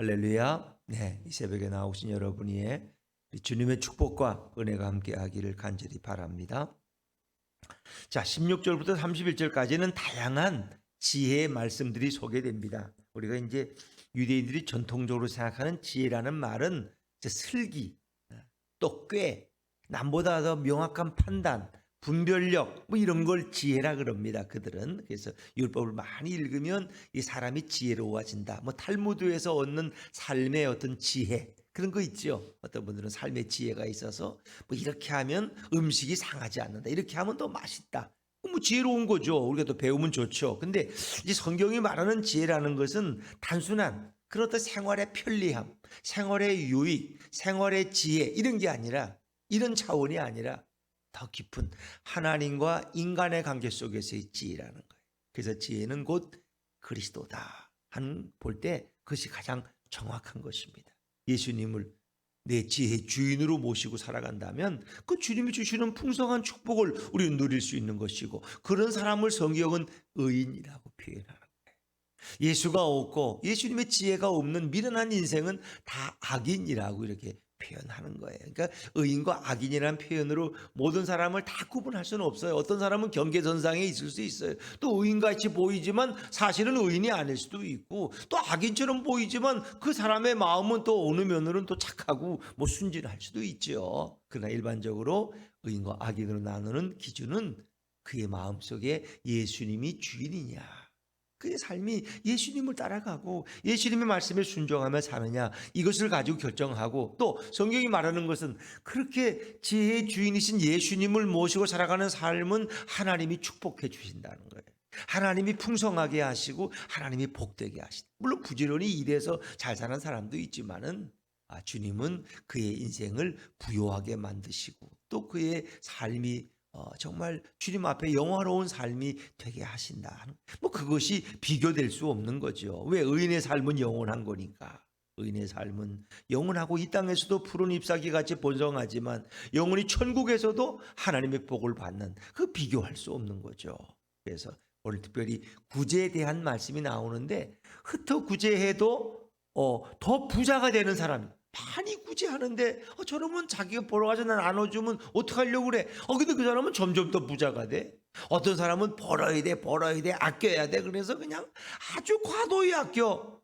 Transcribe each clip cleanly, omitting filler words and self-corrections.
할렐루야. 네, 이 새벽에 나오신 여러분의 주님의 축복과 은혜가 함께하기를 간절히 바랍니다. 자, 16절부터 31절까지는 다양한 지혜의 말씀들이 소개됩니다. 우리가 이제 유대인들이 전통적으로 생각하는 지혜라는 말은 이제 슬기, 또 꽤, 남보다 더 명확한 판단, 분별력 뭐 이런 걸 지혜라 그럽니다. 그들은. 그래서 율법을 많이 읽으면 이 사람이 지혜로워진다. 뭐 탈무드에서 얻는 삶의 어떤 지혜 그런 거 있죠. 어떤 분들은 삶의 지혜가 있어서 뭐 이렇게 하면 음식이 상하지 않는다. 이렇게 하면 더 맛있다. 뭐 지혜로운 거죠. 우리가 또 배우면 좋죠. 근데 이 성경이 말하는 지혜라는 것은 단순한 그렇다 생활의 편리함, 생활의 유익, 생활의 지혜 이런 게 아니라 이런 차원이 아니라 더 깊은 하나님과 인간의 관계 속에서의 지혜라는 거예요. 그래서 지혜는 곧 그리스도다 한 볼 때 그것이 가장 정확한 것입니다. 예수님을 내 지혜의 주인으로 모시고 살아간다면 그 주님이 주시는 풍성한 축복을 우리는 누릴 수 있는 것이고 그런 사람을 성경은 의인이라고 표현하는 거예요. 예수가 없고 예수님의 지혜가 없는 미련한 인생은 다 악인이라고 이렇게 표현하는 거예요. 그러니까 의인과 악인이라는 표현으로 모든 사람을 다 구분할 수는 없어요. 어떤 사람은 경계선상에 있을 수 있어요. 또 의인같이 보이지만 사실은 의인이 아닐 수도 있고 또 악인처럼 보이지만 그 사람의 마음은 또 어느 면으로는 또 착하고 뭐 순진할 수도 있죠. 그러나 일반적으로 의인과 악인으로 나누는 기준은 그의 마음속에 예수님이 주인이냐, 그의 삶이 예수님을 따라가고 예수님의 말씀에 순종하며 사느냐 이것을 가지고 결정하고 또 성경이 말하는 것은 그렇게 지혜의 주인이신 예수님을 모시고 살아가는 삶은 하나님이 축복해 주신다는 거예요. 하나님이 풍성하게 하시고 하나님이 복되게 하신다. 물론 부지런히 일해서 잘 사는 사람도 있지만은 주님은 그의 인생을 부요하게 만드시고 또 그의 삶이 정말 주님 앞에 영화로운 삶이 되게 하신다. 뭐 그것이 비교될 수 없는 거죠. 왜? 의인의 삶은 영원한 거니까. 의인의 삶은 영원하고 이 땅에서도 푸른 잎사귀 같이 번성하지만 영원히 천국에서도 하나님의 복을 받는 그 비교할 수 없는 거죠. 그래서 오늘 특별히 구제에 대한 말씀이 나오는데 흩어 구제해도 더 부자가 되는 사람, 많이 구제하는데 저러면 자기가 벌어가서 난 나눠주면 어떡하려고 그래. 근데 그 사람은 점점 더 부자가 돼. 어떤 사람은 벌어야 돼 아껴야 돼. 그래서 그냥 아주 과도히 아껴.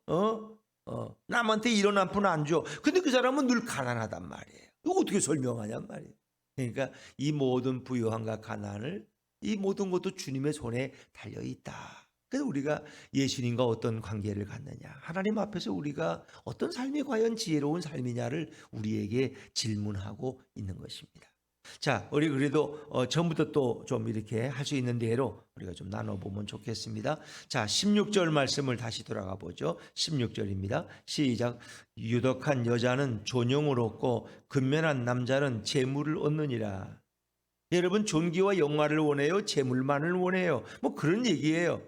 남한테 이런 한 푼 안 줘. 근데 그 사람은 늘 가난하단 말이에요. 이거 어떻게 설명하냔 말이에요. 그러니까 이 모든 부유함과 가난을 이 모든 것도 주님의 손에 달려 있다. 그래서 우리가 예수님과 어떤 관계를 갖느냐, 하나님 앞에서 우리가 어떤 삶이 과연 지혜로운 삶이냐를 우리에게 질문하고 있는 것입니다. 자, 우리 그래도 전부터 또 좀 이렇게 할 수 있는 대로 우리가 좀 나눠보면 좋겠습니다. 자, 16절 말씀을 다시 돌아가 보죠. 16절입니다. 시작. 유덕한 여자는 존영을 얻고 근면한 남자는 재물을 얻느니라. 여러분, 존귀와 영화를 원해요? 재물만을 원해요? 뭐 그런 얘기예요.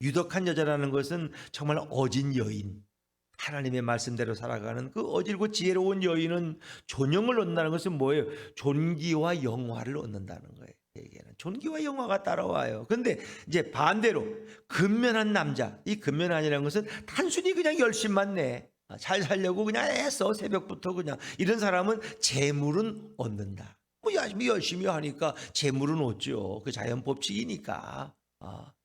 유덕한 여자라는 것은 정말 어진 여인, 하나님의 말씀대로 살아가는 그 어질고 지혜로운 여인은 존영을 얻는다는 것은 뭐예요? 존귀와 영화를 얻는다는 거예요. 얘기는 존귀와 영화가 따라와요. 근데 이제 반대로 근면한 남자, 이 근면한이라는 것은 단순히 그냥 열심만 내, 잘 살려고 그냥 애써 새벽부터 그냥 이런 사람은 재물은 얻는다. 뭐 열심히 하니까 재물은 얻죠. 그 자연 법칙이니까.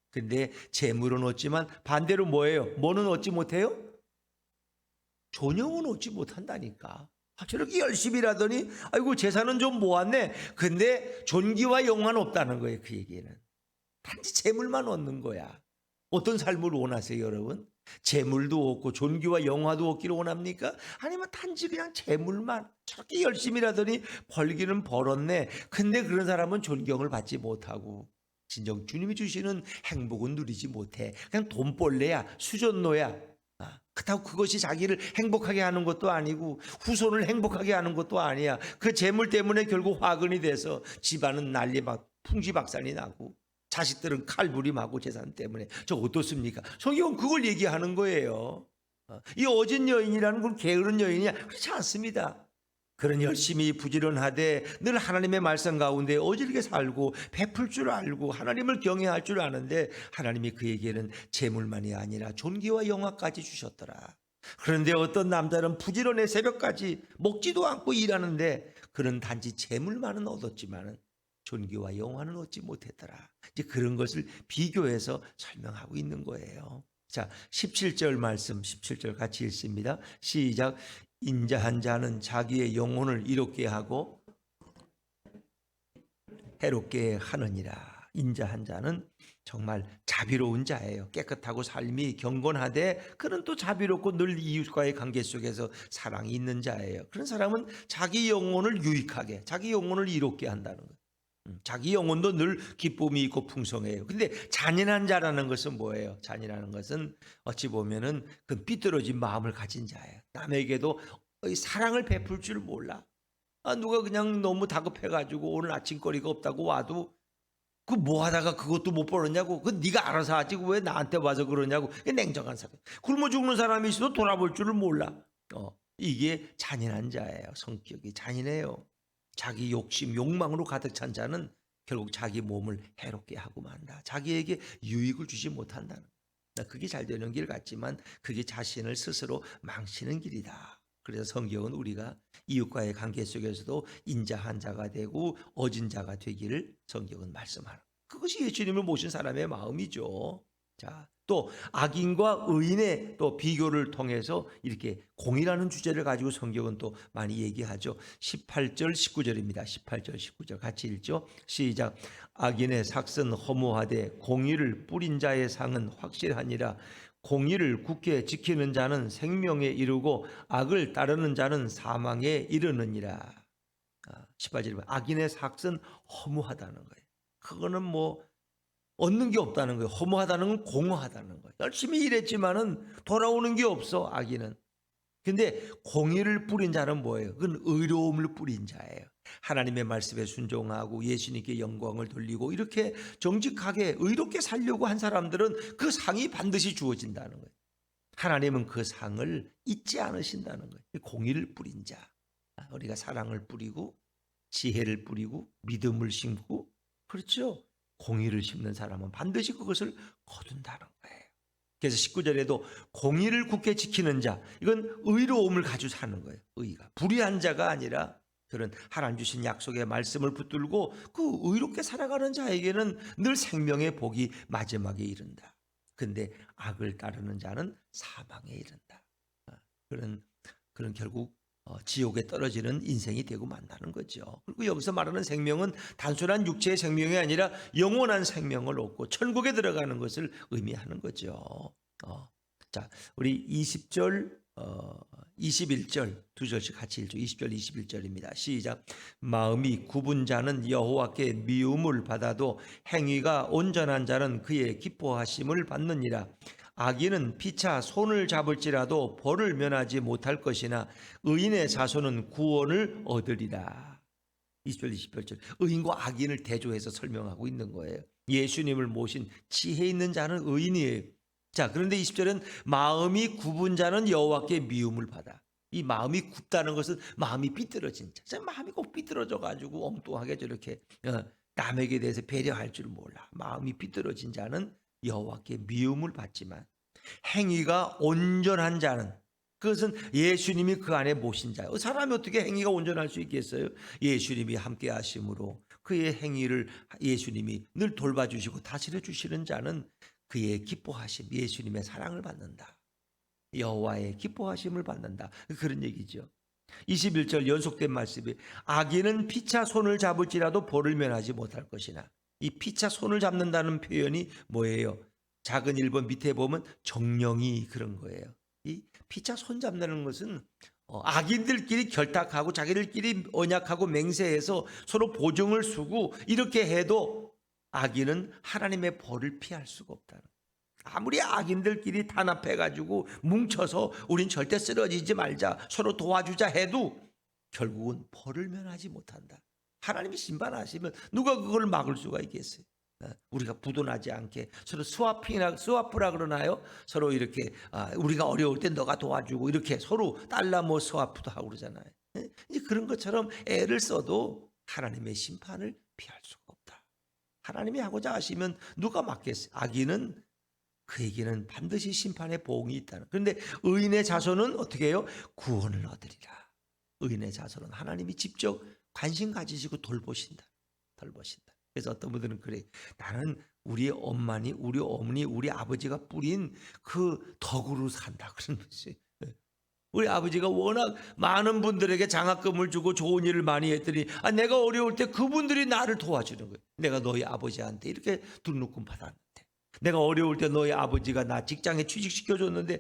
근데 재물은 얻지만 반대로 뭐예요? 뭐는 얻지 못해요? 존영은 얻지 못한다니까. 저렇게 열심히 일하더니 아이고 재산은 좀 모았네. 근데 존귀와 영화는 없다는 거예요. 그 얘기는. 단지 재물만 얻는 거야. 어떤 삶을 원하세요, 여러분? 재물도 얻고 존귀와 영화도 얻기를 원합니까? 아니면 단지 그냥 재물만 저렇게 열심히 일하더니 벌기는 벌었네. 근데 그런 사람은 존경을 받지 못하고 진정 주님이 주시는 행복은 누리지 못해. 그냥 돈벌레야, 수전노야. 그렇다고 그것이 자기를 행복하게 하는 것도 아니고 후손을 행복하게 하는 것도 아니야. 그 재물 때문에 결국 화근이 돼서 집안은 난리 막 풍지박산이 나고 자식들은 칼부림하고 재산 때문에. 저 어떻습니까? 성경은 그걸 얘기하는 거예요. 이 어진 여인이라는 건 게으른 여인이야? 그렇지 않습니다. 그런 열심히 부지런하되 늘 하나님의 말씀 가운데 어질게 살고 베풀 줄 알고 하나님을 경외할 줄 아는데 하나님이 그에게는 재물만이 아니라 존귀와 영화까지 주셨더라. 그런데 어떤 남자는 부지런해 새벽까지 먹지도 않고 일하는데 그는 단지 재물만은 얻었지만은 존귀와 영화는 얻지 못했더라. 이제 그런 것을 비교해서 설명하고 있는 거예요. 자, 17절 말씀 17절 같이 읽습니다. 시작. 인자한 자는 자기의 영혼을 이롭게 하고 해롭게 하느니라. 인자한 자는 정말 자비로운 자예요. 깨끗하고 삶이 경건하되 그는 또 자비롭고 늘 이웃과의 관계 속에서 사랑이 있는 자예요. 그런 사람은 자기 영혼을 유익하게, 자기 영혼을 이롭게 한다는 거예요. 자기 영혼도 늘 기쁨이 있고 풍성해요. 근데 잔인한 자라는 것은 뭐예요? 잔인한 것은 어찌 보면은 그 삐뚤어진 마음을 가진 자예요. 남에게도 사랑을 베풀 줄 몰라. 누가 그냥 너무 다급해가지고 오늘 아침거리가 없다고 와도 그 뭐 하다가 그것도 못 벌었냐고. 그 네가 알아서 하지 왜 나한테 와서 그러냐고. 냉정한 사람. 굶어 죽는 사람이 있어도 돌아볼 줄을 몰라. 이게 잔인한 자예요. 성격이 잔인해요. 자기 욕심, 욕망으로 가득 찬 자는 결국 자기 몸을 해롭게 하고 만다. 자기에게 유익을 주지 못한다는 거예요. 그게 잘 되는 길 같지만 그게 자신을 스스로 망치는 길이다. 그래서 성경은 우리가 이웃과의 관계 속에서도 인자한 자가 되고 어진 자가 되기를 성경은 말씀하는. 그것이 예수님을 모신 사람의 마음이죠. 자, 또 악인과 의인의 또 비교를 통해서 이렇게 공의라는 주제를 가지고 성경은 또 많이 얘기하죠. 18절 19절입니다. 18절 19절 같이 읽죠. 시작. 악인의 삭은 허무하되 공의를 뿌린 자의 상은 확실하니라. 공의를 굳게 지키는 자는 생명에 이르고 악을 따르는 자는 사망에 이르느니라. 18절에 악인의 삭은 허무하다는 거예요. 그거는 뭐 얻는 게 없다는 거예요. 허무하다는 건 공허하다는 거예요. 열심히 일했지만은 돌아오는 게 없어, 악인은. 근데 공의를 뿌린 자는 뭐예요? 그건 의로움을 뿌린 자예요. 하나님의 말씀에 순종하고 예수님께 영광을 돌리고 이렇게 정직하게 의롭게 살려고 한 사람들은 그 상이 반드시 주어진다는 거예요. 하나님은 그 상을 잊지 않으신다는 거예요. 공의를 뿌린 자. 우리가 사랑을 뿌리고 지혜를 뿌리고 믿음을 심고 그렇죠? 공의를 심는 사람은 반드시 그것을 거둔다는 거예요. 그래서 19절에도 공의를 굳게 지키는 자, 이건 의로움을 가지고 사는 거예요. 의가 불의한 자가 아니라 그런 하나님 주신 약속의 말씀을 붙들고 그 의롭게 살아가는 자에게는 늘 생명의 복이 마지막에 이른다. 근데 악을 따르는 자는 사망에 이른다. 그런 결국 지옥에 떨어지는 인생이 되고 만다는 거죠. 그리고 여기서 말하는 생명은 단순한 육체의 생명이 아니라 영원한 생명을 얻고 천국에 들어가는 것을 의미하는 거죠. 자, 우리 20절, 21절 두 절씩 같이 읽죠. 20절, 21절입니다. 시작. 마음이 굽은 자는 여호와께 미움을 받아도 행위가 온전한 자는 그의 기뻐하심을 받느니라. 악인은 피차 손을 잡을지라도 벌을 면하지 못할 것이나 의인의 자손은 구원을 얻으리라. 20절 21절 의인과 악인을 대조해서 설명하고 있는 거예요. 예수님을 모신 지혜 있는 자는 의인이에요. 자, 그런데 20절은 마음이 굽은 자는 여호와께 미움을 받아. 이 마음이 굽다는 것은 마음이 삐뚤어진 자. 마음이 꼭 삐뚤어져 가지고 엉뚱하게 저렇게 남에게 대해서 배려할 줄 몰라. 마음이 삐뚤어진 자는 여호와께 미움을 받지만 행위가 온전한 자는 그것은 예수님이 그 안에 모신 자예요. 사람이 어떻게 행위가 온전할 수 있겠어요? 예수님이 함께 하심으로 그의 행위를 예수님이 늘 돌봐주시고 다스려 주시는 자는 그의 기뻐하심, 예수님의 사랑을 받는다. 여호와의 기뻐하심을 받는다. 그런 얘기죠. 21절 연속된 말씀이 악인은 피차 손을 잡을지라도 벌을 면하지 못할 것이나 이 피차 손을 잡는다는 표현이 뭐예요? 작은 1번 밑에 보면 정령이 그런 거예요. 이 피차 손 잡는 것은 악인들끼리 결탁하고 자기들끼리 언약하고 맹세해서 서로 보증을 쓰고 이렇게 해도 악인은 하나님의 벌을 피할 수가 없다는 거예요. 아무리 악인들끼리 단합해가지고 뭉쳐서 우린 절대 쓰러지지 말자 서로 도와주자 해도 결국은 벌을 면하지 못한다. 하나님이 심판하시면 누가 그걸 막을 수가 있겠어요? 우리가 부도나지 않게 서로 스와프라 그러나요? 서로 이렇게 우리가 어려울 때 너가 도와주고 이렇게 서로 달라모 스와프도 하고 그러잖아요. 이제 그런 것처럼 애를 써도 하나님의 심판을 피할 수가 없다. 하나님이 하고자 하시면 누가 막겠어요? 악인은 그에게는 반드시 심판의 보응이 있다는. 그런데 의인의 자손은 어떻게 해요? 구원을 얻으리라. 의인의 자손은 하나님이 직접 관심 가지시고 돌보신다. 그래서 어떤 분들은 그래. 나는 우리 엄마니, 우리 어머니, 우리 아버지가 뿌린 그 덕으로 산다. 그런 거지. 우리 아버지가 워낙 많은 분들에게 장학금을 주고 좋은 일을 많이 했더니 내가 어려울 때 그분들이 나를 도와주는 거예요. 내가 너희 아버지한테 이렇게 등록금 받았는데, 내가 어려울 때 너희 아버지가 나 직장에 취직시켜줬는데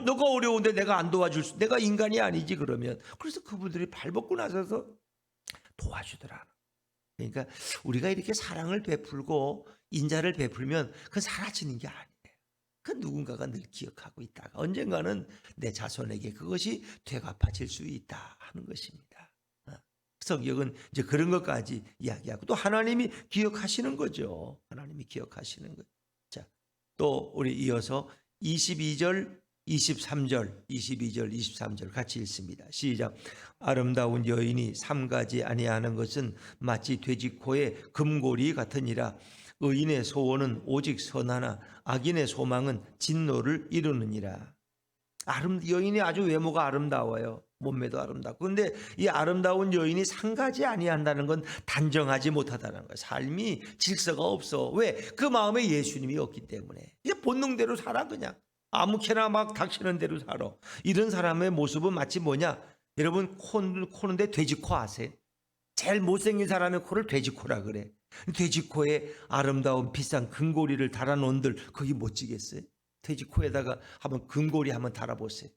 너가 어려운데 내가 안 도와줄 수, 내가 인간이 아니지 그러면. 그래서 그분들이 발벗고 나서서 도와주더라. 그러니까 우리가 이렇게 사랑을 베풀고 인자를 베풀면 그건 사라지는 게 아니에요. 그 누군가가 늘 기억하고 있다가 언젠가는 내 자손에게 그것이 되갚아질 수 있다 하는 것입니다. 성경은 이제 그런 것까지 이야기하고 또 하나님이 기억하시는 거죠. 하나님이 기억하시는 것. 자, 또 우리 이어서 22절, 23절 같이 읽습니다. 시작. 아름다운 여인이 삼가지 아니하는 것은 마치 돼지코의 금고리 같으니라. 의인의 소원은 오직 선하나 악인의 소망은 진노를 이루느니라. 여인이 아주 외모가 아름다워요. 몸매도 아름답고. 그런데 이 아름다운 여인이 상가지 아니한다는 건 단정하지 못하다는 거예요. 삶이 질서가 없어. 왜? 그 마음에 예수님이 없기 때문에. 이제 본능대로 살아 그냥. 아무렇게나 막 닥치는 대로 살아. 이런 사람의 모습은 마치 뭐냐? 여러분 코는데 돼지코 아세요? 제일 못생긴 사람의 코를 돼지코라 그래. 돼지코에 아름다운 비싼 금고리를 달아놓은들 거기 멋지겠어요? 돼지코에다가 한번 금고리 한번 달아보세요.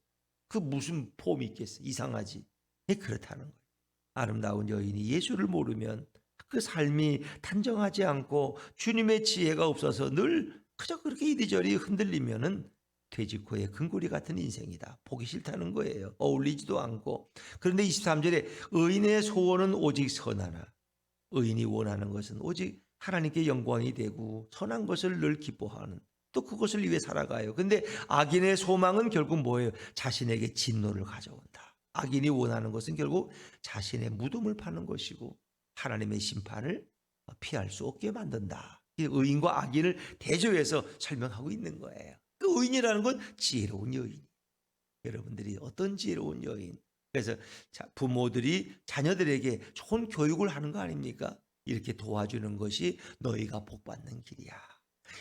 그 무슨 폼이 있겠어요? 이상하지. 그렇다는 거예요. 아름다운 여인이 예수를 모르면 그 삶이 단정하지 않고 주님의 지혜가 없어서 늘 그저 그렇게 이리저리 흔들리면은 돼지코의 금고리 같은 인생이다. 보기 싫다는 거예요. 어울리지도 않고. 그런데 23절에 의인의 소원은 오직 선하나. 의인이 원하는 것은 오직 하나님께 영광이 되고 선한 것을 늘 기뻐하는, 또 그것을 위해 살아가요. 근데 악인의 소망은 결국 뭐예요? 자신에게 진노를 가져온다. 악인이 원하는 것은 결국 자신의 무덤을 파는 것이고 하나님의 심판을 피할 수 없게 만든다. 의인과 악인을 대조해서 설명하고 있는 거예요. 그 의인이라는 건 지혜로운 여인. 여러분들이 어떤 지혜로운 여인? 그래서 부모들이 자녀들에게 좋은 교육을 하는 거 아닙니까? 이렇게 도와주는 것이 너희가 복받는 길이야.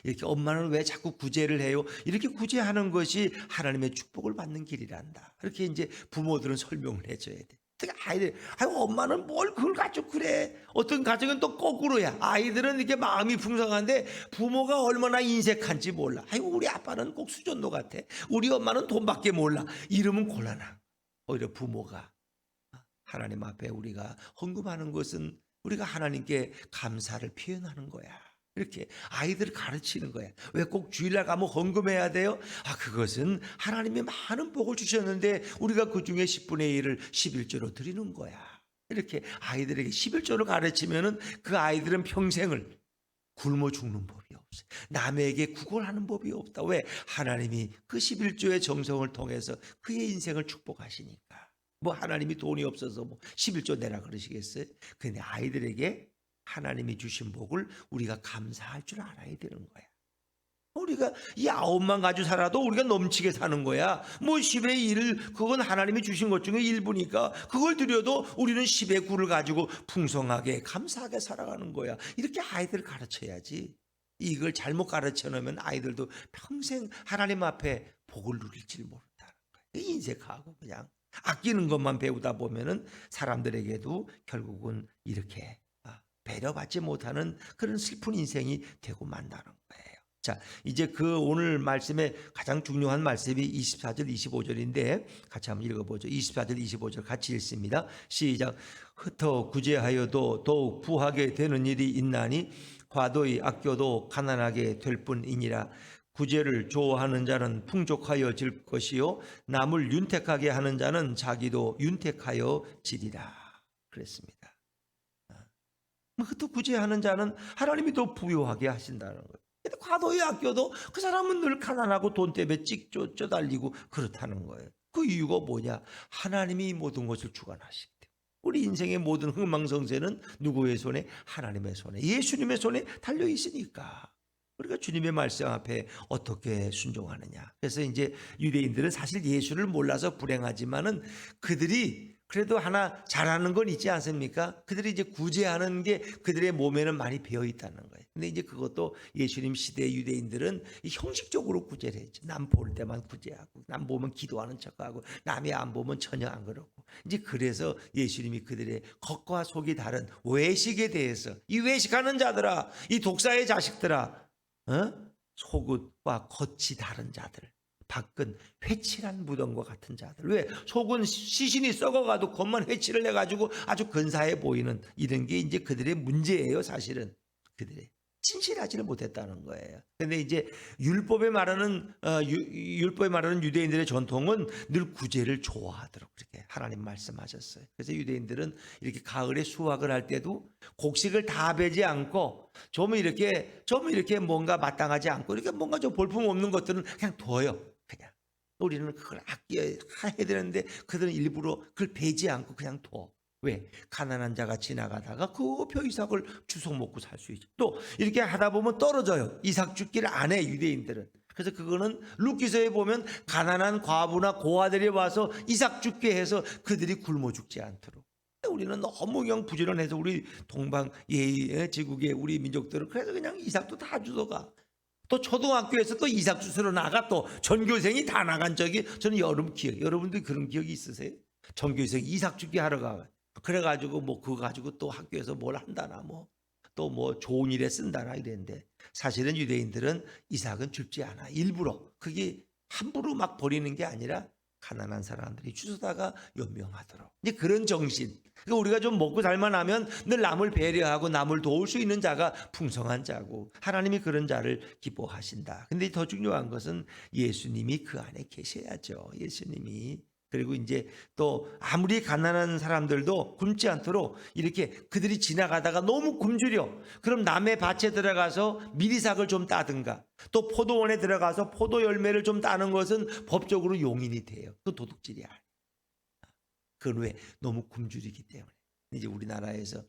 이렇게 엄마는 왜 자꾸 구제를 해요? 이렇게 구제하는 것이 하나님의 축복을 받는 길이란다. 그렇게 이제 부모들은 설명을 해줘야 돼. 아이들, 엄마는 뭘 그걸 가지고 그래. 어떤 가정은 또 거꾸로야. 아이들은 이렇게 마음이 풍성한데 부모가 얼마나 인색한지 몰라. 우리 아빠는 꼭 수전도 같아. 우리 엄마는 돈밖에 몰라. 이러면 곤란한. 오히려 부모가 하나님 앞에 우리가 헌금하는 것은 우리가 하나님께 감사를 표현하는 거야. 이렇게 아이들을 가르치는 거야. 왜 꼭 주일날 가면 헌금해야 돼요? 그것은 하나님이 많은 복을 주셨는데 우리가 그 중에 10분의 1을 11조로 드리는 거야. 이렇게 아이들에게 11조를 가르치면은 그 아이들은 평생을 굶어 죽는 법이 없어. 남에게 구걸하는 법이 없다. 왜? 하나님이 그 11조의 정성을 통해서 그의 인생을 축복하시니까. 하나님이 돈이 없어서 11조 내라 그러시겠어요? 근데 아이들에게 하나님이 주신 복을 우리가 감사할 줄 알아야 되는 거야. 우리가 이 9만 가지고 살아도 우리가 넘치게 사는 거야. 10의 1, 그건 하나님이 주신 것 중에 일부니까 그걸 드려도 우리는 10의 9를 가지고 풍성하게 감사하게 살아가는 거야. 이렇게 아이들을 가르쳐야지. 이걸 잘못 가르쳐 놓으면 아이들도 평생 하나님 앞에 복을 누릴지 모른다는 거야. 인색하고 그냥 아끼는 것만 배우다 보면은 사람들에게도 결국은 이렇게 배려받지 못하는 그런 슬픈 인생이 되고 만다는 거예요. 자, 이제 그 오늘 말씀의 가장 중요한 말씀이 24절, 25절인데 같이 한번 읽어보죠. 24절, 25절 같이 읽습니다. 시작. 흩어 구제하여도 더욱 부하게 되는 일이 있나니 과도히 아껴도 가난하게 될 뿐이니라. 구제를 좋아하는 자는 풍족하여 질 것이요 남을 윤택하게 하는 자는 자기도 윤택하여 지리라. 그랬습니다. 또 구제하는 자는 하나님이 더 부유하게 하신다는 거예요. 근데 과도히 아껴도 그 사람은 늘 가난하고 돈 때문에 쪼달리고 그렇다는 거예요. 그 이유가 뭐냐? 하나님이 모든 것을 주관하시기 때문에. 우리 인생의 모든 흥망성쇠는 누구의 손에? 하나님의 손에, 예수님의 손에 달려 있으니까. 우리가 주님의 말씀 앞에 어떻게 순종하느냐. 그래서 이제 유대인들은 사실 예수를 몰라서 불행하지만은 그들이 그래도 하나 잘하는 건 있지 않습니까? 그들이 이제 구제하는 게 그들의 몸에는 많이 배어 있다는 거예요. 근데 이제 그것도 예수님 시대 유대인들은 형식적으로 구제를 했죠. 남 볼 때만 구제하고, 남 보면 기도하는 척하고, 남이 안 보면 전혀 안 그러고. 이제 그래서 예수님이 그들의 겉과 속이 다른 외식에 대해서, 이 외식하는 자들아, 이 독사의 자식들아, 속과 겉이 다른 자들, 밖은 회칠한 무덤과 같은 자들. 왜? 속은 시신이 썩어가도 겉만 회칠을 해가지고 아주 근사해 보이는 이런 게 이제 그들의 문제예요. 사실은 그들의 진실하지를 못했다는 거예요. 근데 이제 율법에 말하는 유대인들의 전통은 늘 구제를 좋아하도록 그렇게 하나님 말씀하셨어요. 그래서 유대인들은 이렇게 가을에 수확을 할 때도 곡식을 다 베지 않고 좀 이렇게 뭔가 마땅하지 않고 이렇게 뭔가 좀 볼품 없는 것들은 그냥 둬요. 그냥 우리는 그걸 아껴야 되는데 그들은 일부러 그걸 베지 않고 그냥 둬. 왜? 가난한 자가 지나가다가 그 벼 이삭을 주워 먹고 살 수 있죠. 또 이렇게 하다 보면 떨어져요. 이삭 죽기를 안 해, 유대인들은. 그래서 그거는 룻기서에 보면 가난한 과부나 고아들이 와서 이삭 죽게 해서 그들이 굶어 죽지 않도록. 우리는 너무 그냥 부지런해서 우리 동방 제국의 우리 민족들은 그래서 그냥 이삭도 다 주워가. 또 초등학교에서 또 이삭 주스러 나가, 또 전교생이 다 나간 적이 저는 여름 기억. 여러분들 그런 기억이 있으세요? 전교생 이삭 죽기 하러 가. 그래가지고 뭐 그거 가지고 또 학교에서 뭘 한다나 또 뭐 좋은 일에 쓴다나 이랬는데, 사실은 유대인들은 이삭은 줍지 않아. 일부러. 그게 함부로 막 버리는 게 아니라 가난한 사람들이 주워다가 연명하도록. 이제 그런 정신. 그러니까 우리가 좀 먹고 살만하면 늘 남을 배려하고 남을 도울 수 있는 자가 풍성한 자고, 하나님이 그런 자를 기뻐하신다. 근데 더 중요한 것은 예수님이 그 안에 계셔야죠. 예수님이. 그리고 이제 또 아무리 가난한 사람들도 굶지 않도록 이렇게 그들이 지나가다가 너무 굶주려. 그럼 남의 밭에 들어가서 미리삭을 좀 따든가, 또 포도원에 들어가서 포도 열매를 좀 따는 것은 법적으로 용인이 돼요. 그 도둑질이야. 그건 왜? 너무 굶주리기 때문에. 이제 우리나라에서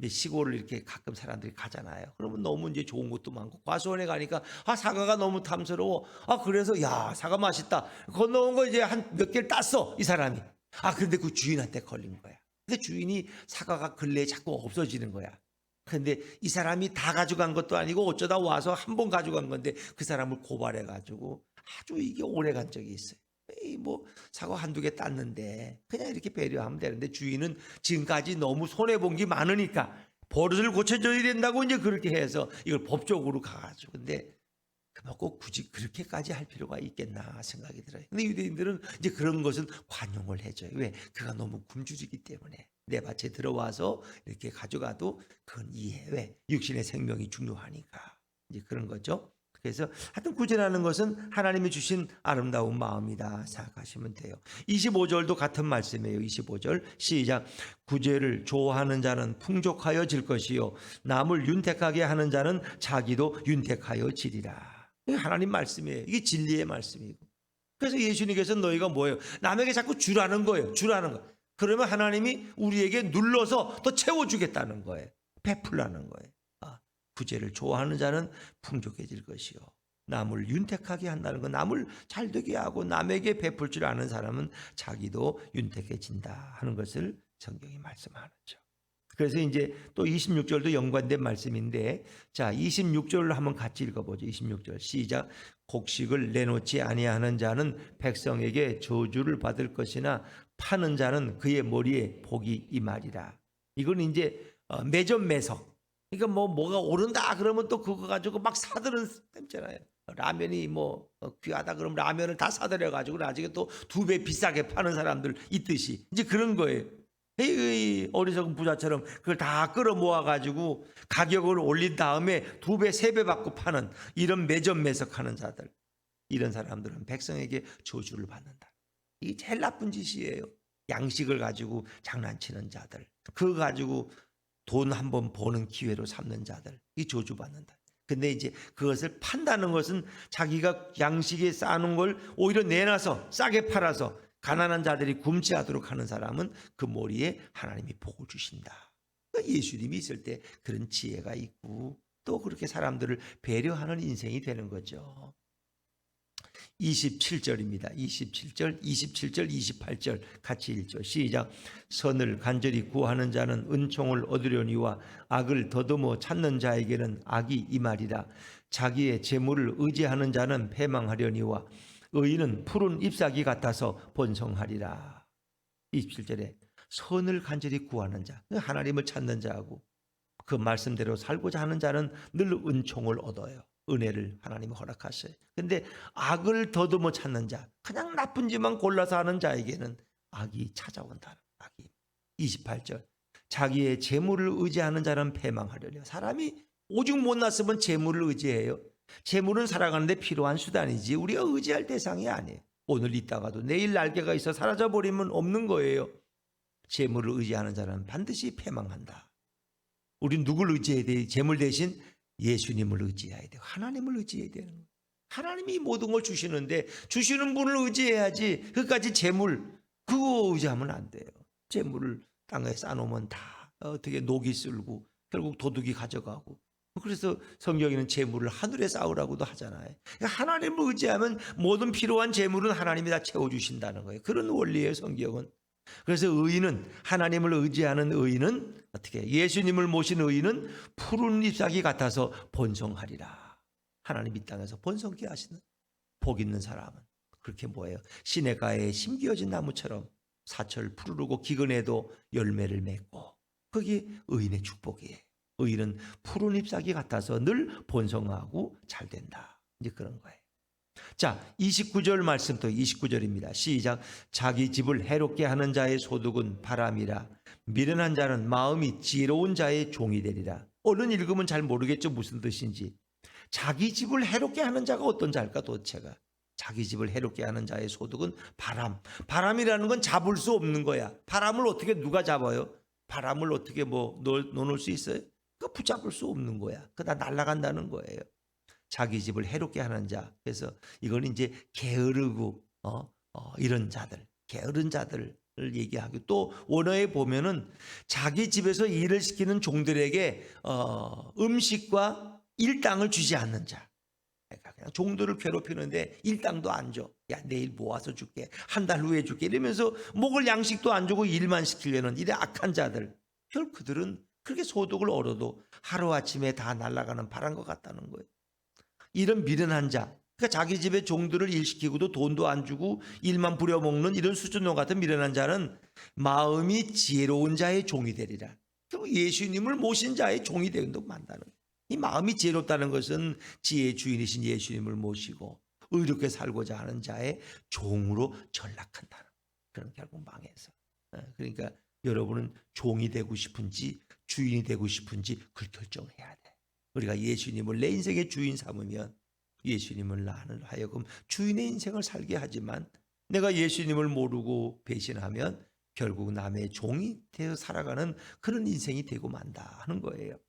시골을 이렇게 가끔 사람들이 가잖아요. 그러면 너무 이제 좋은 것도 많고, 과수원에 가니까 사과가 너무 탐스러워. 그래서 야, 사과 맛있다. 건너온 거 이제 한 몇 개를 땄어, 이 사람이. 근데 그 주인한테 걸린 거야. 근데 주인이 사과가 근래에 자꾸 없어지는 거야. 근데 이 사람이 다 가져간 것도 아니고 어쩌다 와서 한 번 가져간 건데 그 사람을 고발해 가지고 아주 이게 오래 간 적이 있어요. 뭐 사과 한두 개 땄는데 그냥 이렇게 배려하면 되는데, 주인은 지금까지 너무 손해본 게 많으니까 버릇을 고쳐줘야 된다고 이제 그렇게 해서 이걸 법적으로 가가지고. 근데 꼭 굳이 그렇게까지 할 필요가 있겠나 생각이 들어요. 근데 유대인들은 이제 그런 것은 관용을 해줘요. 왜? 그가 너무 굶주리기 때문에. 내 밭에 들어와서 이렇게 가져가도 그건 이해해. 왜? 육신의 생명이 중요하니까. 이제 그런 거죠. 그래서 하여튼 구제라는 것은 하나님이 주신 아름다운 마음이다 생각하시면 돼요. 25절도 같은 말씀이에요. 25절 시작. 구제를 좋아하는 자는 풍족하여질 것이요 남을 윤택하게 하는 자는 자기도 윤택하여지리라. 이게 하나님 말씀이에요. 이게 진리의 말씀이고. 그래서 예수님께서 너희가 뭐예요? 남에게 자꾸 주라는 거예요. 주라는 거. 그러면 하나님이 우리에게 눌러서 더 채워주겠다는 거예요. 베풀라는 거예요. 구제를 좋아하는 자는 풍족해질 것이요 남을 윤택하게 한다는 건 남을 잘되게 하고 남에게 베풀 줄 아는 사람은 자기도 윤택해진다 하는 것을 성경이 말씀하죠. 그래서 이제 또 26절도 연관된 말씀인데, 자 26절로 한번 같이 읽어보죠. 26절 시작. 곡식을 내놓지 아니하는 자는 백성에게 저주를 받을 것이나 파는 자는 그의 머리에 복이 임하리라. 이건 이제 매점매석. 그러니까 뭐가 오른다 그러면 또 그거 가지고 막 사들은 있잖아요. 라면이 귀하다 그러면 라면을 다 사들여 가지고 나중에 또 2배 비싸게 파는 사람들 있듯이 이제 그런 거예요. 이 어리석은 부자처럼 그걸 다 끌어 모아 가지고 가격을 올린 다음에 2배, 3배 받고 파는 이런 매점매석하는 자들, 이런 사람들은 백성에게 저주를 받는다. 이게 제일 나쁜 짓이에요. 양식을 가지고 장난치는 자들, 그거 가지고 돈 한 번 버는 기회로 삼는 자들, 이 저주받는다. 근데 이제 그것을 판다는 것은 자기가 양식에 쌓는 걸 오히려 내놔서 싸게 팔아서 가난한 자들이 굶지 않도록 하는 사람은 그 머리에 하나님이 복을 주신다. 예수님이 있을 때 그런 지혜가 있고, 또 그렇게 사람들을 배려하는 인생이 되는 거죠. 27절입니다. 27절, 28절 같이 읽죠. 시작. 선을 간절히 구하는 자는 은총을 얻으려니와 악을 더듬어 찾는 자에게는 악이 임하리라. 자기의 재물을 의지하는 자는 패망하려니와 의인은 푸른 잎사귀 같아서 번성하리라. 27절에 선을 간절히 구하는 자, 하나님을 찾는 자하고 그 말씀대로 살고자 하는 자는 늘 은총을 얻어요. 은혜를 하나님이 허락하셔요. 근데 악을 더듬어 찾는 자, 그냥 나쁜 짓만 골라서 하는 자에게는 악이 찾아온다. 악이. 28절. 자기의 재물을 의지하는 자는 패망하려냐. 사람이 오직 못났으면 재물을 의지해요. 재물은 살아가는데 필요한 수단이지 우리가 의지할 대상이 아니에요. 오늘 있다가도 내일 날개가 있어 사라져버리면 없는 거예요. 재물을 의지하는 자는 반드시 패망한다. 우린 누굴 의지해야 돼? 재물 대신 예수님을 의지해야 돼요. 하나님을 의지해야 되는 거예요. 하나님이 모든 걸 주시는데 주시는 분을 의지해야지. 그까지 재물 그거 의지하면 안 돼요. 재물을 땅에 쌓아놓으면 다 어떻게 녹이 쓸고 결국 도둑이 가져가고. 그래서 성경에는 재물을 하늘에 쌓으라고도 하잖아요. 그러니까 하나님을 의지하면 모든 필요한 재물은 하나님이 다 채워주신다는 거예요. 그런 원리예요, 성경은. 그래서 의인은, 하나님을 의지하는 의인은 어떻게 해요? 예수님을 모신 의인은 푸른 잎사귀 같아서 번성하리라. 하나님 이 땅에서 번성케 하시는 복 있는 사람은 그렇게 뭐예요? 시냇가에 심기어진 나무처럼 사철 푸르르고 기근에도 열매를 맺고, 그게 의인의 축복이에요. 의인은 푸른 잎사귀 같아서 늘 번성하고 잘 된다. 이제 그런 거예요. 자, 29절 말씀, 또 29절입니다. 시작. 자기 집을 해롭게 하는 자의 소득은 바람이라. 미련한 자는 마음이 지혜로운 자의 종이 되리라. 얼른 읽으면 잘 모르겠죠, 무슨 뜻인지. 자기 집을 해롭게 하는 자가 어떤 자일까 도대체가. 자기 집을 해롭게 하는 자의 소득은 바람. 바람이라는 건 잡을 수 없는 거야. 바람을 어떻게 누가 잡아요? 바람을 어떻게 놓을 수 있어요? 그거 붙잡을 수 없는 거야. 그거 다 날아간다는 거예요. 자기 집을 해롭게 하는 자. 그래서 이건 이제 게으르고 이런 자들, 게으른 자들을 얘기하고, 또 원어에 보면은 자기 집에서 일을 시키는 종들에게 음식과 일당을 주지 않는 자. 그러니까 그냥 종들을 괴롭히는데 일당도 안 줘. 야, 내일 모아서 줄게. 한 달 후에 줄게. 이러면서 먹을 양식도 안 주고 일만 시키려는 이래 악한 자들. 결국 그들은 그렇게 소득을 얻어도 하루아침에 다 날아가는 바람 것 같다는 거예요. 이런 미련한 자, 그러니까 자기 집에 종들을 일시키고도 돈도 안 주고 일만 부려먹는 이런 수준과 같은 미련한 자는 마음이 지혜로운 자의 종이 되리라. 결국 예수님을 모신 자의 종이 되기도 만다는 거예요. 이 마음이 지혜롭다는 것은 지혜의 주인이신 예수님을 모시고 의롭게 살고자 하는 자의 종으로 전락한다는 거예요. 그럼 결국 망해서. 그러니까 여러분은 종이 되고 싶은지 주인이 되고 싶은지 그걸 결정해야 돼. 우리가 예수님을 내 인생의 주인 삼으면 예수님을 나는 하여금 주인의 인생을 살게 하지만, 내가 예수님을 모르고 배신하면 결국 남의 종이 되어 살아가는 그런 인생이 되고 만다 하는 거예요.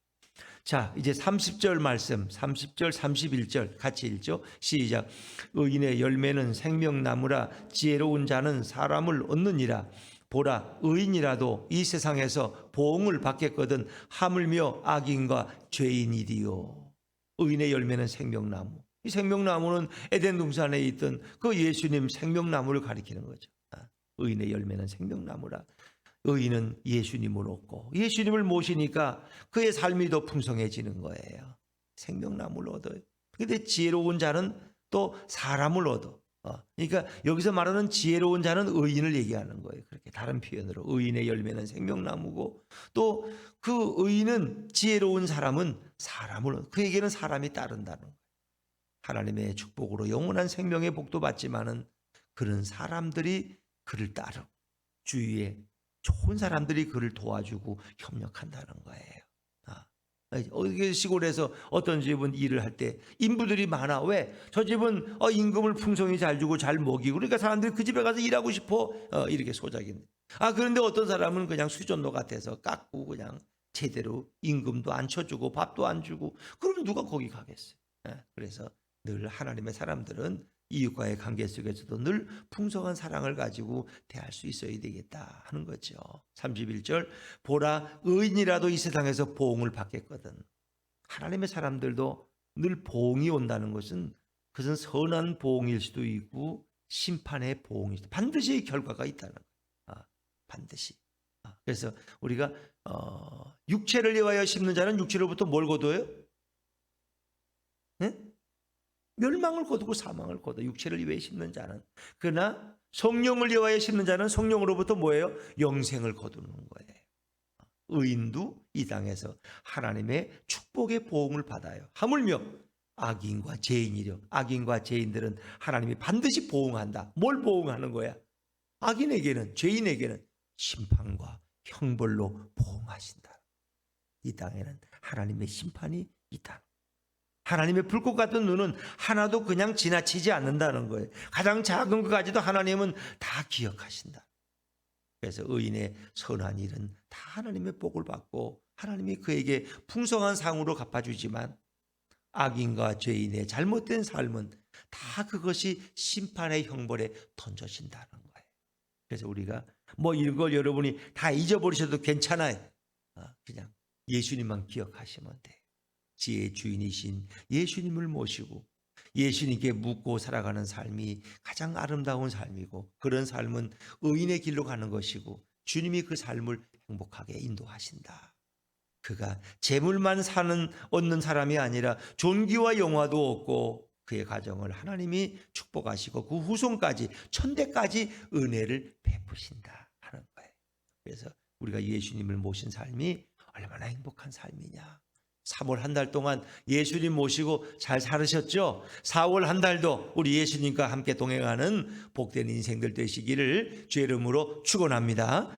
자, 이제 30절 말씀, 30절 31절 같이 읽죠. 시작. 의인의 열매는 생명나무라. 지혜로운 자는 사람을 얻느니라. 보라, 의인이라도 이 세상에서 보응을 받겠거든 하물며 악인과 죄인이리요. 의인의 열매는 생명나무. 이 생명나무는 에덴 동산에 있던 그 예수님 생명나무를 가리키는 거죠. 의인의 열매는 생명나무라. 의인은 예수님을 얻고 예수님을 모시니까 그의 삶이 더 풍성해지는 거예요. 생명나무를 얻어요. 그런데 지혜로운 자는 또 사람을 얻어. 그러니까 여기서 말하는 지혜로운 자는 의인을 얘기하는 거예요. 그렇게 다른 표현으로 의인의 열매는 생명나무고, 또 그 의인은 지혜로운 사람은 사람을, 그에게는 사람이 따른다는 거예요. 하나님의 축복으로 영원한 생명의 복도 받지만은 그런 사람들이 그를 따르고 주위에 좋은 사람들이 그를 도와주고 협력한다는 거예요. 시골에서 어떤 집은 일을 할 때 인부들이 많아. 왜? 저 집은 임금을 풍성히 잘 주고 잘 먹이고, 그러니까 사람들이 그 집에 가서 일하고 싶어. 이렇게 소작인데. 그런데 어떤 사람은 그냥 수전노 같아서 깎고 그냥 제대로 임금도 안 쳐주고 밥도 안 주고, 그러면 누가 거기 가겠어요? 그래서 늘 하나님의 사람들은 이웃과의 관계 속에서도 늘 풍성한 사랑을 가지고 대할 수 있어야 되겠다 하는 거죠. 31절. 보라, 의인이라도 이 세상에서 보응을 받겠거든 하나님의 사람들도 늘 보응이 온다는 것은 그것은 선한 보응일 수도 있고 심판의 보응일 수도, 반드시 결과가 있다는 거예요. 반드시. 그래서 우리가 육체를 위하여 심는 자는 육체로부터 뭘 거둬요? 네? 멸망을 거두고 사망을 거둬. 육체를 위하여 심는 자는. 그러나 성령을 위하여 심는 자는 성령으로부터 뭐예요? 영생을 거두는 거예요. 의인도 이 땅에서 하나님의 축복의 보응을 받아요. 하물며 악인과 죄인이려. 악인과 죄인들은 하나님이 반드시 보응한다. 뭘 보응하는 거야? 악인에게는, 죄인에게는 심판과 형벌로 보응하신다. 이 땅에는 하나님의 심판이 있다. 하나님의 불꽃 같은 눈은 하나도 그냥 지나치지 않는다는 거예요. 가장 작은 것까지도 하나님은 다 기억하신다. 그래서 의인의 선한 일은 다 하나님의 복을 받고 하나님이 그에게 풍성한 상으로 갚아주지만, 악인과 죄인의 잘못된 삶은 다 그것이 심판의 형벌에 던져진다는 거예요. 그래서 우리가 뭐 이걸 여러분이 다 잊어버리셔도 괜찮아요. 그냥 예수님만 기억하시면 돼요. 지혜의 주인이신 예수님을 모시고 예수님께 묻고 살아가는 삶이 가장 아름다운 삶이고, 그런 삶은 의인의 길로 가는 것이고 주님이 그 삶을 행복하게 인도하신다. 그가 재물만 얻는 사람이 아니라 존귀와 영화도 얻고 그의 가정을 하나님이 축복하시고 그 후손까지, 천대까지 은혜를 베푸신다 하는 거예요. 그래서 우리가 예수님을 모신 삶이 얼마나 행복한 삶이냐. 3월 한 달 동안 예수님 모시고 잘 살으셨죠? 4월 한 달도 우리 예수님과 함께 동행하는 복된 인생들 되시기를 주의 이름으로 축원합니다.